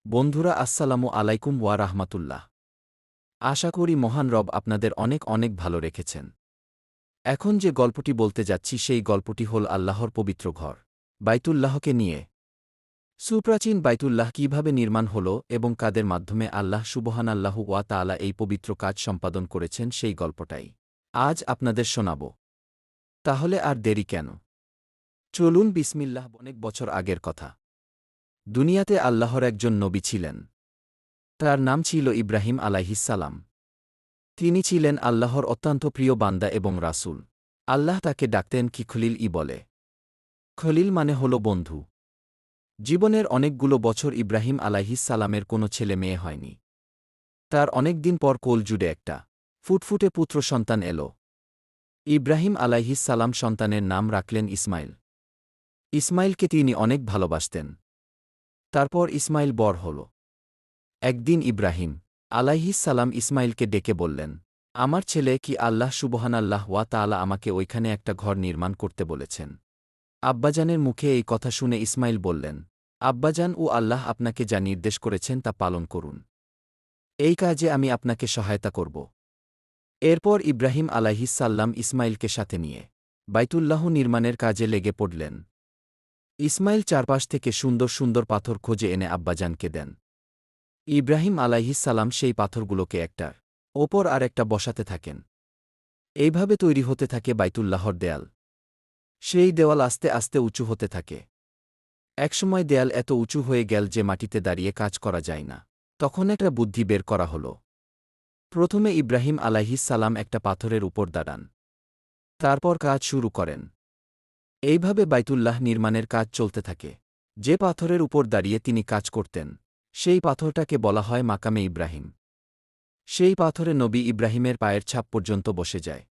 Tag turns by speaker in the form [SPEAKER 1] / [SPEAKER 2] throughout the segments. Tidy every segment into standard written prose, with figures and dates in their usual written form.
[SPEAKER 1] বন্ধুরা আসসালামু আলাইকুম ওয়া রাহমাতুল্লাহ। আশা করি মহান রব আপনাদের অনেক অনেক ভালো রেখেছেন। এখন যে গল্পটি বলতে যাচ্ছি সেই গল্পটি হল আল্লাহর পবিত্র ঘর বাইতুল্লাহকে নিয়ে। সুপ্রাচীন বাইতুল্লাহ কিভাবে নির্মাণ হল এবং কাদের মাধ্যমে আল্লাহ সুবহানাল্লাহু ওয়া তাআলা এই পবিত্র কাজ সম্পাদন করেছেন সেই গল্পটাই আজ আপনাদের শোনাব। তাহলে আর দেরি কেন, চলুন বিসমিল্লাহ। অনেক বছর আগের কথা। দুনিয়াতে আল্লাহর একজন নবী ছিলেন। তার নাম ছিল ইব্রাহিম আলাইহিসসালাম। তিনি ছিলেন আল্লাহর অত্যন্ত প্রিয় বান্দা এবং রাসূল। আল্লাহ তাকে ডাকতেন কি খলিল বলে। খলিল মানে হল বন্ধু। জীবনের অনেকগুলো বছর ইব্রাহিম আলাইহিসসালামের কোনো ছেলে মেয়ে হয়নি। তার অনেক দিন পর কোল জুড়ে একটা ফুটফুটে পুত্র সন্তান এল। ইব্রাহিম আলাইহিসসালাম সন্তানের নাম রাখলেন ইসমাইল। ইসমাইলকে তিনি অনেক ভালোবাসতেন। তারপর ইসমাইল বড় হল। একদিন ইব্রাহিম আলাইহিসসালাম ইসমাইলকে ডেকে বললেন, আমার ছেলে, কি আল্লাহ সুবহানাল্লাহ ওয়া তাআলা আমাকে ওইখানে একটা ঘর নির্মাণ করতে বলেছেন। আব্বাজানের মুখে এই কথা শুনে ইসমাইল বললেন, আব্বাজান, ও আল্লাহ আপনাকে যা নির্দেশ করেছেন তা পালন করুন। এই কাজে আমি আপনাকে সহায়তা করব। এরপর ইব্রাহিম আলাইহিসসালাম ইসমাইলকে সাথে নিয়ে বাইতুল্লাহ নির্মাণের কাজে লেগে পড়লেন। ইসমাইল চারপাশ থেকে সুন্দর সুন্দর পাথর খোঁজে এনে আব্বাজানকে দেন। ইব্রাহিম আলাইহিসসালাম সেই পাথরগুলোকে একটার ওপর আর একটা বসাতে থাকেন। এইভাবে তৈরি হতে থাকে বাইতুল্লাহর দেয়াল। সেই দেওয়াল আস্তে আস্তে উঁচু হতে থাকে। একসময় দেয়াল এত উঁচু হয়ে গেল যে মাটিতে দাঁড়িয়ে কাজ করা যায় না। তখন একটা বুদ্ধি বের করা হল। প্রথমে ইব্রাহিম আলাইহিসসালাম একটা পাথরের উপর দাঁড়ান। তারপর কাজ শুরু করেন। এইভাবে বাইতুল্লাহ নির্মাণের কাজ চলতে থাকে। যে পাথরের উপর দাঁড়িয়ে তিনি কাজ করতেন সেই পাথরটাকে বলা হয় মাকামে ইব্রাহিম। সেই পাথরে নবী ইব্রাহিমের পায়ের ছাপ পর্যন্ত বসে যায়।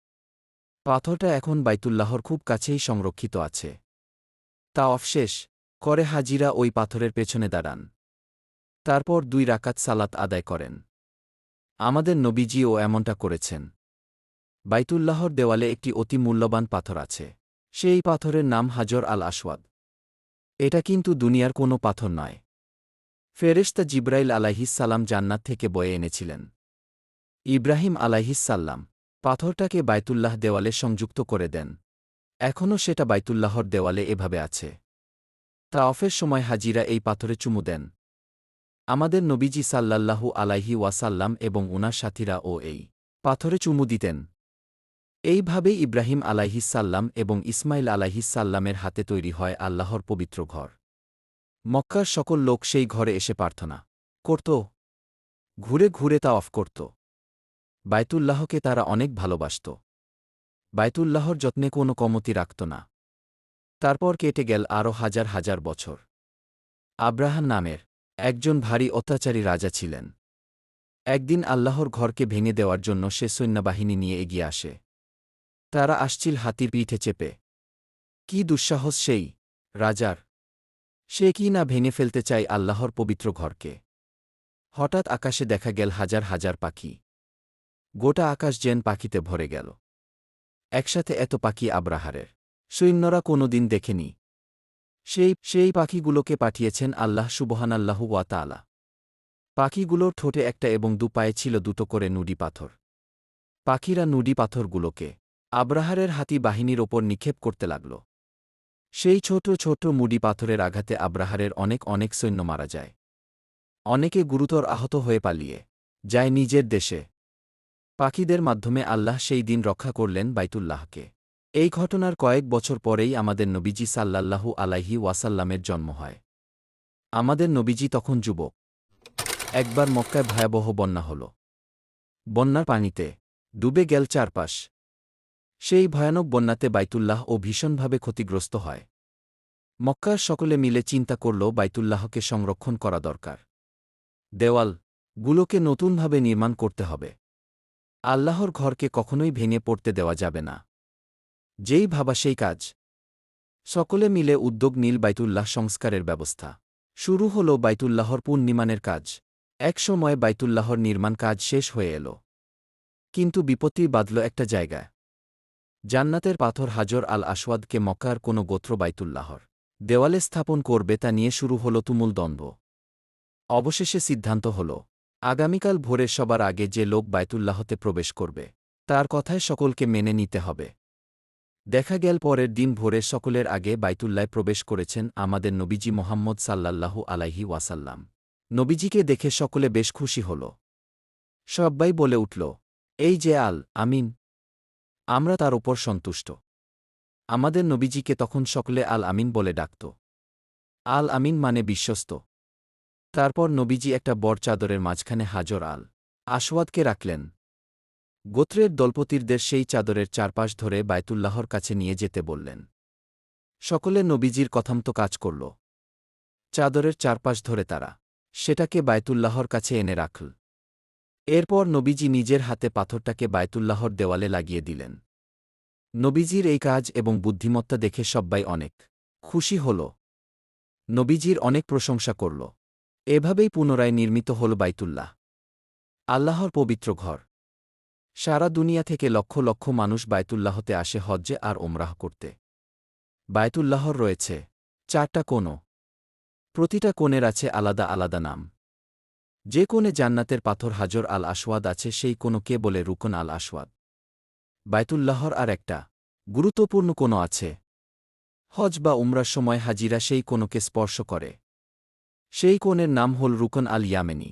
[SPEAKER 1] পাথরটা এখন বাইতুল্লাহর খুব কাছেই সংরক্ষিত আছে। তাওয়াফ শেষ করে হাজিরা ওই পাথরের পেছনে দাঁড়ান। তারপর 2 রাকাত সালাত আদায় করেন। আমাদের নবীজিও এমনটা করেছেন। বাইতুল্লাহর দেওয়ালে একটি অতি মূল্যবান পাথর আছে। সেই পাথরের নাম হাজর আল আসওয়াদ। এটা কিন্তু দুনিয়ার কোনো পাথর নয়। ফেরেশতা জিব্রাইল আলাইহিসসালাম জান্নাত থেকে বয়ে এনেছিলেন। ইব্রাহিম আলাইহিসসালাম পাথরটাকে বাইতুল্লাহ দেওয়ালে সংযুক্ত করে দেন। এখনও সেটা বাইতুল্লাহর দেওয়ালে এভাবে আছে। তাওয়াফের সময় হাজিরা এই পাথরে চুমু দেন। আমাদের নবীজি সাল্লাল্লাহু আলাইহি ওয়াসাল্লাম এবং উনার সাথীরা ও এই পাথরে চুমু দিতেন। এইভাবেই ইব্রাহিম আলাইহিসসাল্লাম এবং ইসমাইল আলাইহিসসাল্লামের হাতে তৈরি হয় আল্লাহর পবিত্র ঘর। মক্কার সকল লোক সেই ঘরে এসে প্রার্থনা করত, ঘুরে ঘুরে তাওয়াফ করত। বাইতুল্লাহকে তারা অনেক ভালোবাসত। বাইতুল্লাহর যত্নে কোনো কমতি রাখত না। তারপর কেটে গেল আরও হাজার হাজার বছর। আব্রাহা নামের একজন ভারী অত্যাচারী রাজা ছিলেন। একদিন আল্লাহর ঘরকে ভেঙে দেওয়ার জন্য সে সৈন্যবাহিনী নিয়ে এগিয়ে আসে। তারা আসছিল হাতির পিঠে চেপে। কি দুঃসাহস সেই রাজার! সে কি না ভেঙে ফেলতে চায় আল্লাহর পবিত্র ঘরকে। হঠাৎ আকাশে দেখা গেল হাজার হাজার পাখি। গোটা আকাশ যেন পাখিতে ভরে গেল। একসাথে এত পাখি আব্রাহারের সৈন্যরা কোনোদিন দেখেনি। সেই পাখিগুলোকে পাঠিয়েছেন আল্লাহ সুবহানাল্লাহু ওয়া তাআলা। পাখিগুলোর ঠোঁটে একটা এবং 2 পায়ে ছিল 2টো করে নুডি পাথর। পাখিরা নুডি পাথরগুলোকে আব্রাহারের হাতি বাহিনীর ওপর নিক্ষেপ করতে লাগল। সেই ছোট ছোট মুডি পাথরের আঘাতে আব্রাহারের অনেক অনেক সৈন্য মারা যায়। অনেকে গুরুতর আহত হয়ে পালিয়ে যায় নিজের দেশে। পাখিদের মাধ্যমে আল্লাহ সেই দিন রক্ষা করলেন বাইতুল্লাহকে। এই ঘটনার কয়েক বছর পরেই আমাদের নবীজি সাল্লাল্লাহু আলাইহি ওয়াসাল্লামের জন্ম হয়। আমাদের নবীজি তখন যুবক। একবার মক্কায় ভয়াবহ বন্যা হল। বন্যার পানিতে ডুবে গেল চারপাশ। সেই ভয়ানক বন্যাতে বাইতুল্লাহ ও ভীষণভাবে ক্ষতিগ্রস্ত হয়। মক্কার সকলে মিলে চিন্তা করল বাইতুল্লাহকে সংরক্ষণ করা দরকার। দেওয়ালগুলোকে নতুনভাবে নির্মাণ করতে হবে। আল্লাহর ঘরকে কখনোই ভেঙে পড়তে দেওয়া যাবে না। যেই ভাবা সেই কাজ। সকলে মিলে উদ্যোগ নীল বাইতুল্লাহ সংস্কারের ব্যবস্থা শুরু হল। বাইতুল্লাহর পুনর্নির্মাণের কাজ। এক সময় বাইতুল্লাহর নির্মাণ কাজ শেষ হয়ে এল। কিন্তু বিপত্তি বাঁধল একটা জায়গায়। জান্নাতের পাথর হাজর আল আসওয়াদকে মক্কার কোনো গোত্র বাইতুল্লাহর দেওয়ালে স্থাপন করবে তা নিয়ে শুরু হল তুমুল দ্বন্দ্ব। অবশেষে সিদ্ধান্ত হল আগামীকাল ভোরে সবার আগে যে লোক বায়তুল্লাহতে প্রবেশ করবে তার কথায় সকলকে মেনে নিতে হবে। দেখা গেল পরের দিন ভোরে সকলের আগে বাইতুল্লায় প্রবেশ করেছেন আমাদের নবীজি মোহাম্মদ সাল্লাল্লাহু আলাইহি ওয়াসাল্লাম। নবীজিকে দেখে সকলে বেশ খুশি হল। সব্বাই বলে উঠল, এই যে আল আমিন, আমরা তার উপর সন্তুষ্ট। আমাদের নবীজিকে তখন সকলে আল আমিন বলে ডাকত। আল আমিন মানে বিশ্বস্ত। তারপর নবীজি একটা বড় চাদরের মাঝখানে হাজর আল আসওয়াদকে রাখলেন। গোত্রের দলপতিরদের সেই চাদরের চারপাশ ধরে বায়তুল্লাহর কাছে নিয়ে যেতে বললেন। সকলে নবীজির কথামতো কাজ করল। চাদরের চারপাশ ধরে তারা সেটাকে বায়তুল্লাহর কাছে এনে রাখল। এরপর নবীজি নিজের হাতে পাথরটাকে বায়তুল্লাহর দেওয়ালে লাগিয়ে দিলেন। নবীজির এই কাজ এবং বুদ্ধিমত্তা দেখে সব্বাই অনেক খুশি হল। নবীজির অনেক প্রশংসা করল। এভাবেই পুনরায় নির্মিত হল বাইতুল্লাহ, আল্লাহর পবিত্র ঘর। সারা দুনিয়া থেকে লক্ষ লক্ষ মানুষ বায়তুল্লাহতে আসে হজ্জে আর ওমরাহ করতে। বায়তুল্লাহর রয়েছে 4টা কোণ। প্রতিটা কোণের আছে আলাদা আলাদা নাম। যে কোণে জান্নাতের পাথর হাজর আল আসওয়াদ আছে সেই কোণকে বলে রুকন আল আসওয়াদ। বায়তুল্লাহর আর একটা গুরুত্বপূর্ণ কোণ আছে। হজ বা উমরার সময় হাজিরা সেই কোণকে স্পর্শ করে। সেই কোণের নাম হল রুকন আল ইয়ামেনি।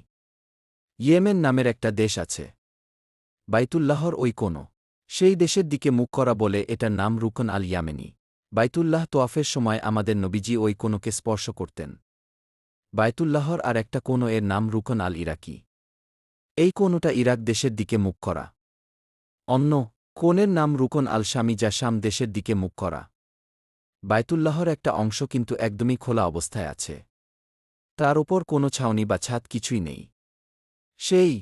[SPEAKER 1] ইয়েমেন নামের একটা দেশ আছে। বাইতুল্লাহর ওই কোণ সেই দেশের দিকে মুখ করা বলে এটার নাম রুকন আল ইয়ামেনি। বাইতুল্লাহ তোয়াফের সময় আমাদের নবীজি ওই কোণকে স্পর্শ করতেন। বায়তুল্লাহর আর একটা কোণ এর নাম রুকন আল ইরাকি। এই কোণটা ইরাক দেশের দিকে মুখ করা। অন্য কোণের নাম রুকন আল শামি, যা শাম দেশের দিকে মুখ করা। বায়তুল্লাহর একটা অংশ কিন্তু একদমই খোলা অবস্থায় আছে। তার ওপর কোনো ছাউনি বা ছাদ কিছুই নেই। সেই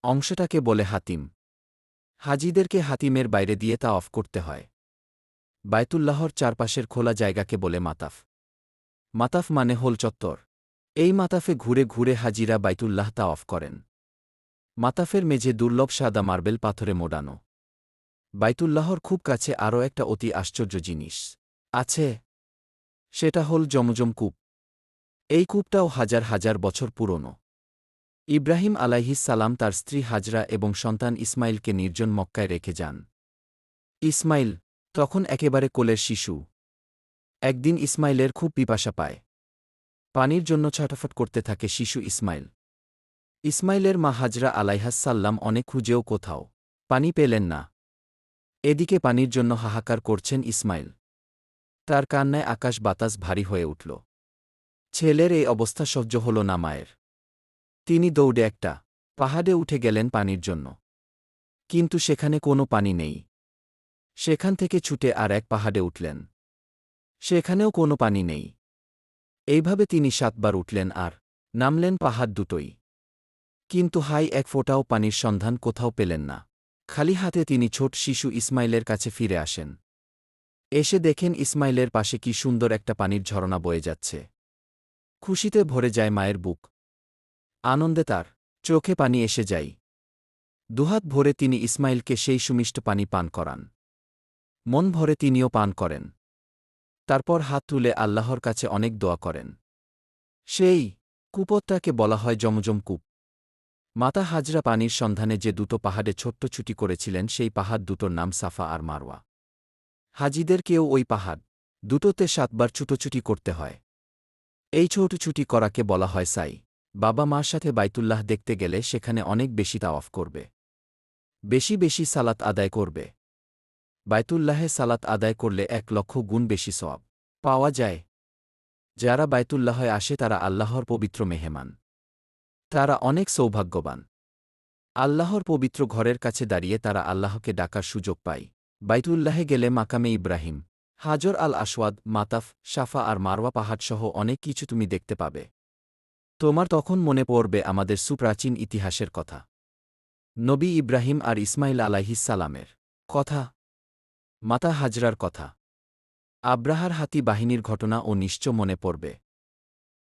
[SPEAKER 1] অংশটাকে বলে হাতিম। হাজিদেরকে হাতিমের বাইরে দিয়ে তা অফ করতে হয়। বায়তুল্লাহর চারপাশের খোলা জায়গাকে বলে মাতাফ। মাতাফ মানে হল চত্বর। এই মাতাফে ঘুরে ঘুরে হাজিরা বাইতুল্লাহ তা অফ করেন। মাতাফের মেঝে দুর্লভ সাদা মার্বেল পাথরে মোড়ানো। বাইতুল্লাহর খুব কাছে আরও একটা অতি আশ্চর্য জিনিস আছে। সেটা হল জমজম কূপ। এই কূপটাও হাজার হাজার বছর পুরনো। ইব্রাহিম আলাইহিস সালাম তার স্ত্রী হাজরা এবং সন্তান ইসমাইলকে নির্জন মক্কায় রেখে যান। ইসমাইল তখন একেবারে কোলের শিশু। একদিন ইসমাইলের খুব পিপাসা পায়। পানির জন্য ছটফট করতে থাকে শিশু ইসমাইল। ইসমাইলের মা হাজরা আলাইহাস সাল্লাম অনেক খুঁজেও কোথাও পানি পেলেন না। এদিকে পানির জন্য হাহাকার করছেন ইসমাইল। তার কান্নায় আকাশ বাতাস ভারী হয়ে উঠল। ছেলের এই অবস্থা সহ্য হল না মায়ের। তিনি দৌড়ে একটা পাহাড়ে উঠে গেলেন পানির জন্য। কিন্তু সেখানে কোনো পানি নেই। সেখান থেকে ছুটে আর এক পাহাড়ে উঠলেন। সেখানেও কোনো পানি নেই। এইভাবে তিনি 7 বার উঠলেন আর নামলেন পাহাড় দুটোই। কিন্তু হাই এক ফোঁটাও পানির সন্ধান কোথাও পেলেন না। খালি হাতে তিনি ছোট শিশু ইসমাইলের কাছে ফিরে আসেন। এসে দেখেন ইসমাইলের পাশে কি সুন্দর একটা পানির ঝরনা বয়ে যাচ্ছে। খুশিতে ভরে যায় মায়ের বুক। আনন্দে তার চোখে পানি এসে যায়। দুহাত ভরে তিনি ইসমাইলকে সেই সুমিষ্ট পানি পান করান। মন ভরে তিনিও পান করেন। তারপর হাত তুলে আল্লাহর কাছে অনেক দোয়া করেন। সেই কূপটাকে বলা হয় জমজম কূপ। মাতা হাজরা পানির সন্ধানে যে দুটো পাহাড়ে ছোট্ট ছুটি করেছিলেন সেই পাহাড় দুটোর নাম সাফা আর মারওয়া। হাজিদেরকেও ওই পাহাড় দুটোতে 7 বার ছুটোছুটি করতে হয়। এই ছুটোছুটি করাকে বলা হয় সাই। বাবা মার সাথে বাইতুল্লাহ দেখতে গেলে সেখানে অনেক বেশি তাওয়াফ করবে, বেশি বেশি সালাত আদায় করবে। বাইতুল্লাহে সালাত আদায় করলে 1,00,000 গুণ বেশি সওয়াব পাওয়া যায়। যারা বাইতুল্লাহে আসে তারা আল্লাহর পবিত্র মেহমান। তারা অনেক সৌভাগ্যবান। আল্লাহর পবিত্র ঘরের কাছে দাঁড়িয়ে তারা আল্লাহকে ডাকার সুযোগ পায়। বাইতুল্লাহে গেলে মাকামে ইব্রাহিম, হাজর আল আসওয়াদ, মাতাফ, সাফা আর মারওয়া পাহাড়সহ অনেক কিছু তুমি দেখতে পাবে। তোমার তখন মনে পড়বে আমাদের সুপ্রাচীন ইতিহাসের কথা, নবী ইব্রাহিম আর ইসমাইল আলাইহিস সালামের কথা, মাতা হাজরার কথা, আব্রাহার হাতি বাহিনীর ঘটনা ও নিশ্চয় মনে পড়বে।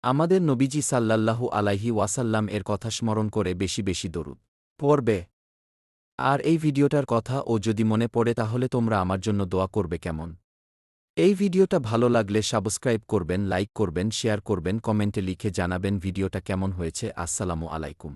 [SPEAKER 1] আমাদের নবীজি সাল্লাল্লাহু আলাইহি ওয়াসাল্লাম এর কথা স্মরণ করে বেশি বেশি দরুদ পড়বে। আর এই ভিডিওটার কথা ও যদি মনে পড়ে তাহলে তোমরা আমার জন্য দোয়া করবে কেমন? এই ভিডিওটা ভালো লাগলে সাবস্ক্রাইব করবেন, লাইক করবেন, শেয়ার করবেন, কমেন্টে লিখে জানাবেন ভিডিওটা কেমন হয়েছে। আসসালামু আলাইকুম।